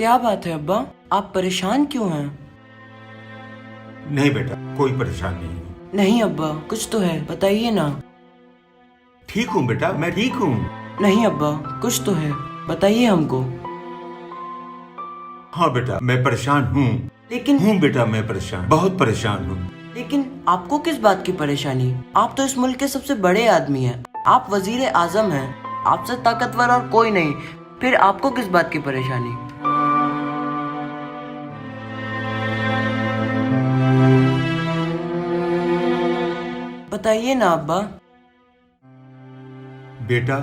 क्या बात है अब्बा, आप परेशान क्यों हैं? नहीं बेटा, कोई परेशान नहीं है। नहीं अब्बा, कुछ तो है, बताइए ना। ठीक हूँ बेटा, मैं ठीक हूँ। नहीं अब्बा, कुछ तो है, बताइए हमको। हाँ बेटा, मैं परेशान हूँ। लेकिन बेटा, मैं परेशान, बहुत परेशान हूँ। लेकिन आपको किस बात की परेशानी? आप तो इस मुल्क के सबसे बड़े आदमी हैं, आप वजीर आजम हैं, आपसे ताकतवर और कोई नहीं, फिर आपको किस बात की परेशानी? बताइए ना अब्बा। बेटा,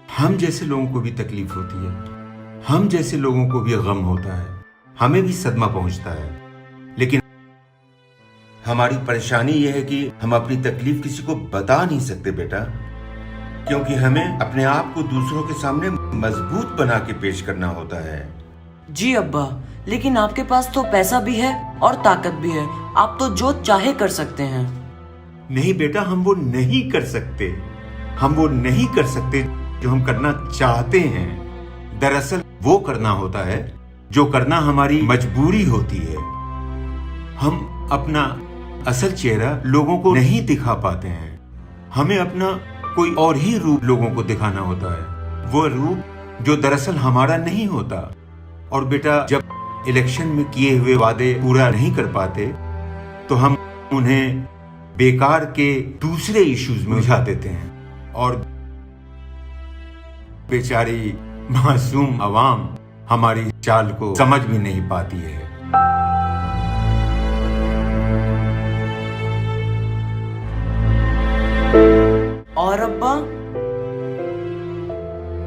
हम जैसे लोगों को भी तकलीफ होती है, हम जैसे लोगों को भी गम होता है, हमें भी सदमा पहुंचता है। लेकिन हमारी परेशानी यह है कि हम अपनी तकलीफ किसी को बता नहीं सकते बेटा, क्योंकि हमें अपने आप को दूसरों के सामने मजबूत बना के पेश करना होता है। जी अब्बा, लेकिन आपके पास तो पैसा भी है और ताकत भी है, आप तो जो चाहे कर सकते हैं। नहीं बेटा, हम वो नहीं कर सकते, हम वो नहीं कर सकते जो हम करना चाहते हैं। दरअसल वो करना होता है जो करना हमारी मजबूरी होती है। हम अपना असल चेहरा लोगों को नहीं दिखा पाते हैं, हमें अपना कोई और ही रूप लोगों को दिखाना होता है, वो रूप जो दरअसल हमारा नहीं होता। और बेटा, जब इलेक्शन में किए हुए वादे पूरा नहीं कर पाते तो हम उन्हें बेकार के दूसरे इश्यूज में उलझा देते हैं और बेचारी मासूम अवाम हमारी चाल को समझ भी नहीं पाती है। और अब्बा?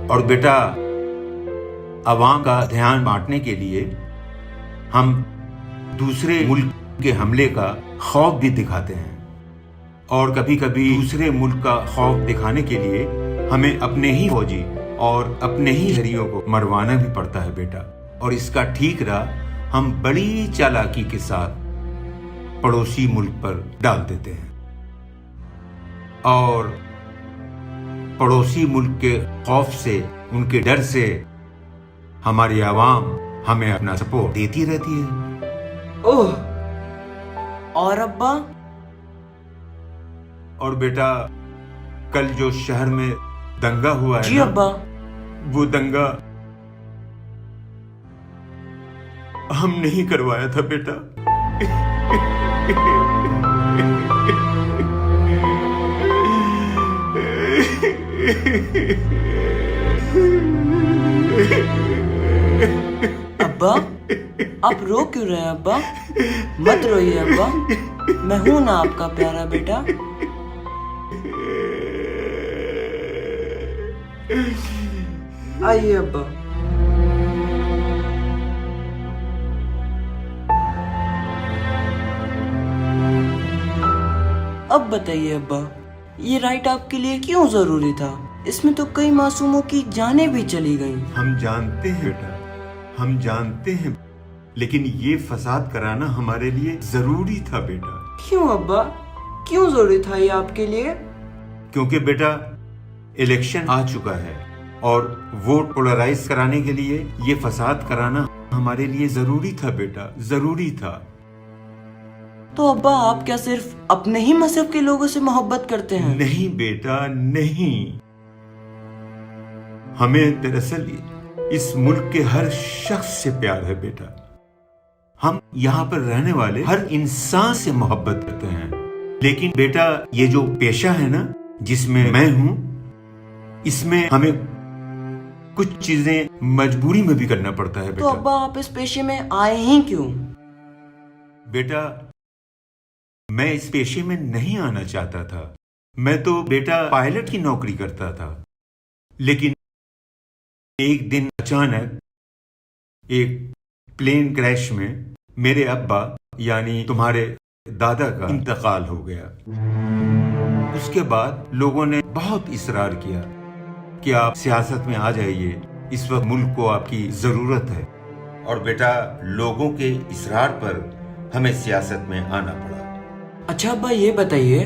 और बेटा, अवाम का ध्यान बांटने के लिए हम दूसरे मुल्क के हमले का खौफ भी दिखाते हैं, और कभी कभी दूसरे मुल्क का खौफ दिखाने के लिए हमें अपने ही फौजी और अपने ही शहरियों को मरवाना भी पड़ता है बेटा। और इसका ठीकरा हम बड़ी चालाकी के साथ पड़ोसी मुल्क पर डाल देते हैं, और पड़ोसी मुल्क के खौफ से, उनके डर से हमारी आवाम हमें अपना सपोर्ट देती रहती है। ओह! और अब्बा? और बेटा, कल जो शहर में दंगा हुआ है जी ना, अब्बा। वो दंगा हम नहीं करवाया था बेटा। अब्बा, आप रो क्यों रहे हैं अब्बा? मत रोइए अब्बा, मैं हूं ना आपका प्यारा बेटा। आइए अब्बा। अब बताइए अब्बा, ये राइट आपके लिए क्यों जरूरी था? इसमें तो कई मासूमों की जानें भी चली गईं। हम जानते हैं बेटा, हम जानते हैं, लेकिन ये फसाद कराना हमारे लिए जरूरी था बेटा। क्यों अब्बा, क्यों जरूरी था ये आपके लिए? क्योंकि बेटा, इलेक्शन आ चुका है और वोट पोलराइज कराने के लिए ये फसाद कराना हमारे लिए जरूरी था बेटा, जरूरी था। तो अब्बा, आप क्या सिर्फ अपने ही मजहब के लोगों से मोहब्बत करते हैं? नहीं बेटा, नहीं। हमें दरअसल इस मुल्क के हर शख्स से प्यार है बेटा। हम यहाँ पर रहने वाले हर इंसान से मोहब्बत करते हैं। लेकिन बेटा, ये जो पेशा है ना, जिसमें मैं हूं, इसमें हमें कुछ चीजें मजबूरी में भी करना पड़ता है तो बेटा। अब्बा, आप इस पेशे में आए ही क्यों? बेटा, मैं इस पेशे में नहीं आना चाहता था। मैं तो बेटा पायलट की नौकरी करता था, लेकिन एक दिन अचानक एक प्लेन क्रैश में मेरे अब्बा यानी तुम्हारे दादा का इंतकाल हो गया। उसके बाद लोगों ने बहुत इसरार किया कि आप सियासत में आ जाइए, इस वक्त मुल्क को आपकी जरूरत है। और बेटा, लोगों के इसरार पर हमें सियासत में आना पड़ा। अच्छा अब्बा, ये बताइए,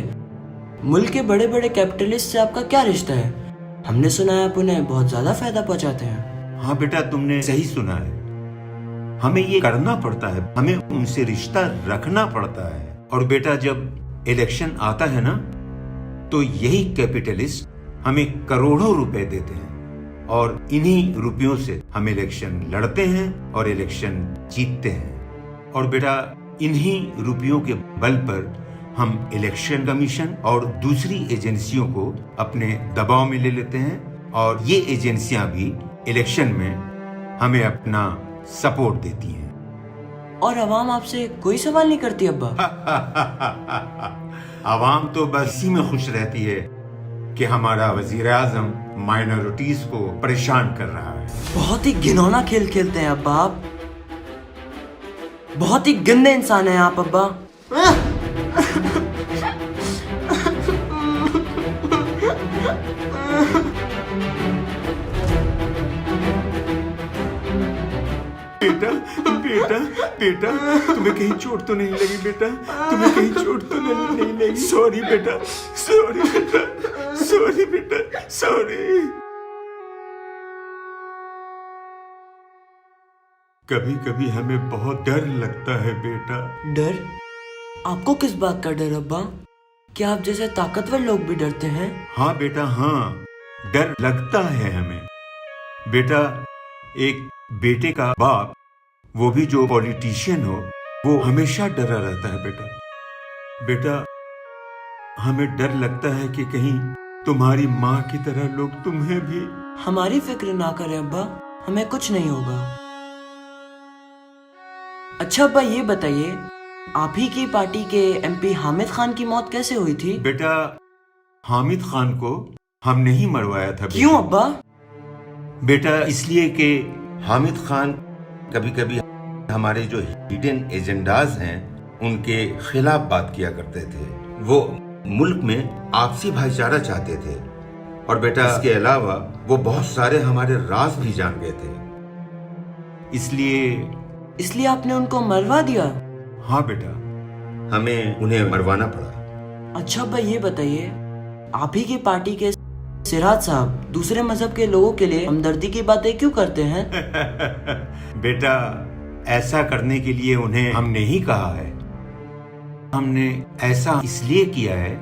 मुल्क के बड़े बड़े कैपिटलिस्ट से आपका क्या रिश्ता है? हमने सुना है आप उन्हें बहुत ज्यादा फायदा पहुंचाते हैं। हाँ बेटा, तुमने सही सुना है। हमें ये करना पड़ता है, हमें उनसे रिश्ता रखना पड़ता है। और बेटा जब इलेक्शन आता है ना, तो यही कैपिटलिस्ट हमें करोड़ों रुपए देते हैं और इन्हीं रुपयों से हम इलेक्शन लड़ते हैं और इलेक्शन जीतते हैं। और बेटा इन्हीं रुपयों के बल पर हम इलेक्शन कमीशन और दूसरी एजेंसियों को अपने दबाव में ले लेते हैं और ये एजेंसियां भी इलेक्शन में हमें अपना सपोर्ट देती हैं। और आवाम आपसे कोई सवाल नहीं करती अब्बा? आवाम तो बस इसी में खुश रहती है कि हमारा वजीर आजम माइनॉरिटीज को परेशान कर रहा है। बहुत ही घिनौना खेल खेलते हैं अब्बा आप। बहुत ही गंदे इंसान हैं आप अब्बा। बेटा बेटा बेटा, तुम्हें कहीं चोट तो नहीं लगी बेटा? तुम्हें कहीं चोट तो नहीं लगी? सॉरी बेटा, सॉरी बेटा, सॉरी बेटा, सॉरी। कभी कभी हमें बहुत डर लगता है बेटा। डर? आपको किस बात का डर अब्बा? क्या आप जैसे ताकतवर लोग भी डरते हैं? हाँ बेटा हाँ, डर लगता है हमें। बेटा एक बेटे का बाप, वो भी जो पॉलिटिशियन हो, वो हमेशा डरा रहता है बेटा। बेटा हमें डर लगता है कि कहीं तुम्हारी माँ की तरह लोग तुम्हें भी। हमारी फिक्र ना करें अब्बा, हमें कुछ नहीं होगा। अच्छा अब्बा ये बताइए, आप ही की पार्टी के एमपी हामिद खान की मौत कैसे हुई थी? बेटा हामिद खान को हमने ही मरवाया था। क्यों अब्बा? बेटा इसलिए कि हामिद खान कभी कभी हमारे जो हिडन एजेंडाज हैं उनके खिलाफ बात किया करते थे। वो मुल्क में आपसी भाईचारा चाहते थे और बेटा इसके अलावा वो बहुत सारे हमारे राज भी जान गए थे। इसलिए आपने उनको मरवा दिया? हाँ बेटा, हमें उन्हें मरवाना पड़ा। अच्छा अब्बा ये बताइए, आप ही की पार्टी के सिराज साहब दूसरे मजहब के लोगों के लिए हमदर्दी की बातें क्यों करते हैं? बेटा ऐसा करने के लिए उन्हें हमने ही कहा है। हमने ऐसा इसलिए किया है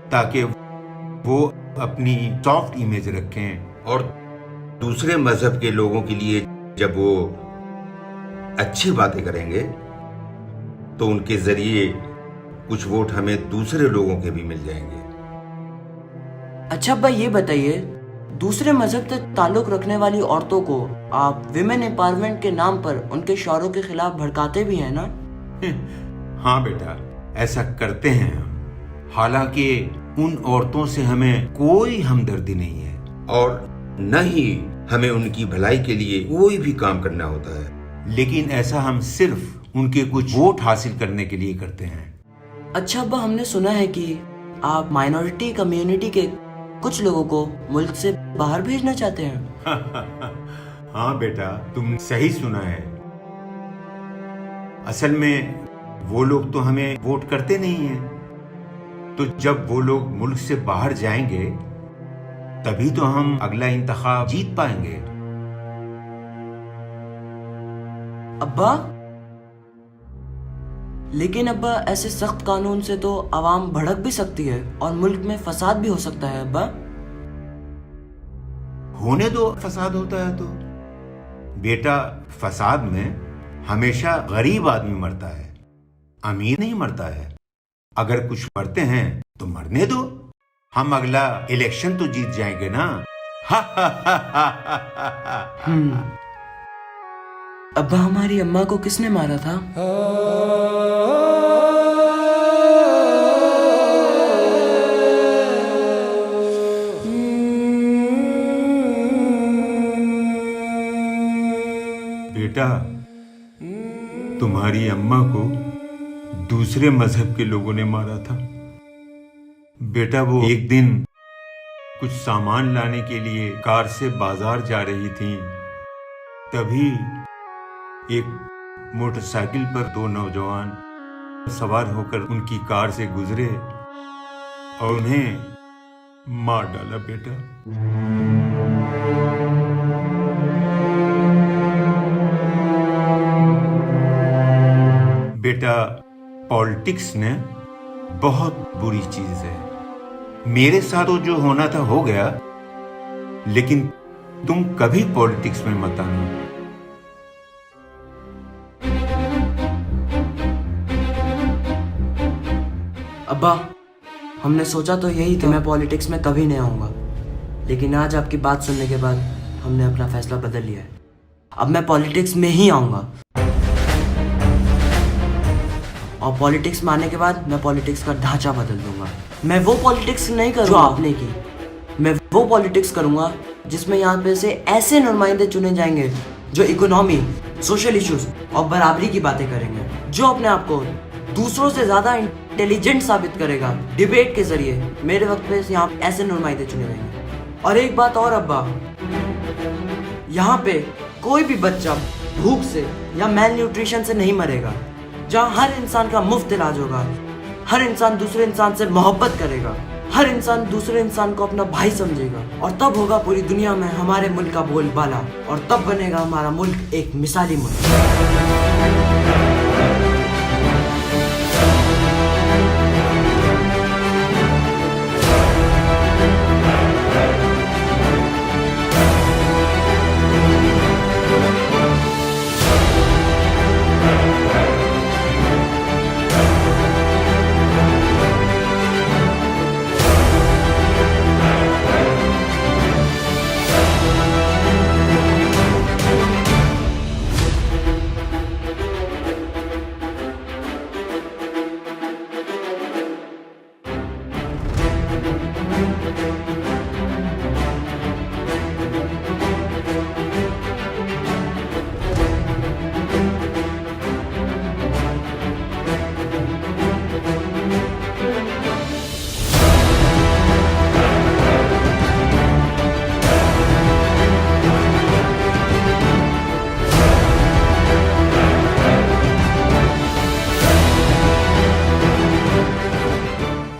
ताकि वो अपनी सॉफ्ट इमेज रखें और दूसरे मजहब के लोगों के लिए जब वो अच्छी बातें करेंगे तो उनके जरिए कुछ वोट हमें दूसरे लोगों के भी मिल जाएंगे। अच्छा अब्बा ये बताइए, दूसरे मजहब से ताल्लुक रखने वाली औरतों को आप विमेन एम्पावरमेंट के नाम पर उनके शौहरों के खिलाफ भड़काते भी हैं ना? हाँ बेटा ऐसा करते हैं हम। हालांकि उन औरतों से हमें कोई हमदर्दी नहीं है और न ही हमें उनकी भलाई के लिए कोई भी काम करना होता है, लेकिन ऐसा हम सिर्फ उनके कुछ वोट हासिल करने के लिए करते हैं। अच्छा अब्बा हमने सुना है कि आप माइनॉरिटी कम्युनिटी के कुछ लोगों को मुल्क से बाहर भेजना चाहते हैं। हाँ बेटा तुम सही सुना है। असल में वो लोग तो हमें वोट करते नहीं हैं, तो जब वो लोग मुल्क से बाहर जाएंगे तभी तो हम अगला इंतखाब जीत पाएंगे। अब्बा लेकिन अब्बा ऐसे सख्त कानून से तो आवाम भड़क भी सकती है और मुल्क में फसाद भी हो सकता है। अब्बा होने दो, फसाद होता है तो। बेटा फसाद में हमेशा गरीब आदमी मरता है, अमीर नहीं मरता है। अगर कुछ मरते हैं तो मरने दो, हम अगला इलेक्शन तो जीत जाएंगे ना। अब्बा हमारी अम्मा को किसने मारा था? बेटा तुम्हारी अम्मा को दूसरे मजहब के लोगों ने मारा था। बेटा वो एक दिन कुछ सामान लाने के लिए कार से बाजार जा रही थी, तभी एक मोटरसाइकिल पर दो नौजवान सवार होकर उनकी कार से गुजरे और उन्हें मार डाला। बेटा बेटा, पॉलिटिक्स ने बहुत बुरी चीज है। मेरे साथ तो जो होना था हो गया, लेकिन तुम कभी पॉलिटिक्स में मत आना। अब्बा, हमने सोचा तो यही था कि मैं पॉलिटिक्स में कभी नहीं आऊंगा, लेकिन आज आपकी बात सुनने के बाद हमने अपना फैसला बदल लिया है। अब मैं पॉलिटिक्स में ही आऊंगा, और पॉलिटिक्स में आने के बाद मैं पॉलिटिक्स का ढांचा बदल दूंगा। मैं वो पॉलिटिक्स नहीं करूंगा जो आपने की, मैं वो पॉलिटिक्स करूंगा जिसमें यहाँ पे से ऐसे नुमाइंदे चुने जाएंगे जो इकोनॉमी, सोशल इश्यूज और बराबरी की बातें करेंगे, जो अपने आप को दूसरों से ज्यादा इंटेलिजेंट साबित करेगा। डिबेट के जरिए मेरे वक्त पे यहाँ ऐसे नुमाइंदे चुने जाएंगे। और एक बात और अब्बा, यहाँ पे कोई भी बच्चा भूख से या मेल न्यूट्रिशन से नहीं मरेगा, जहाँ हर इंसान का मुफ्त इलाज होगा, हर इंसान दूसरे इंसान से मोहब्बत करेगा, हर इंसान दूसरे इंसान को अपना भाई समझेगा, और तब होगा पूरी दुनिया में हमारे मुल्क का बोलबाला, और तब बनेगा हमारा मुल्क एक मिसाली मुल्क।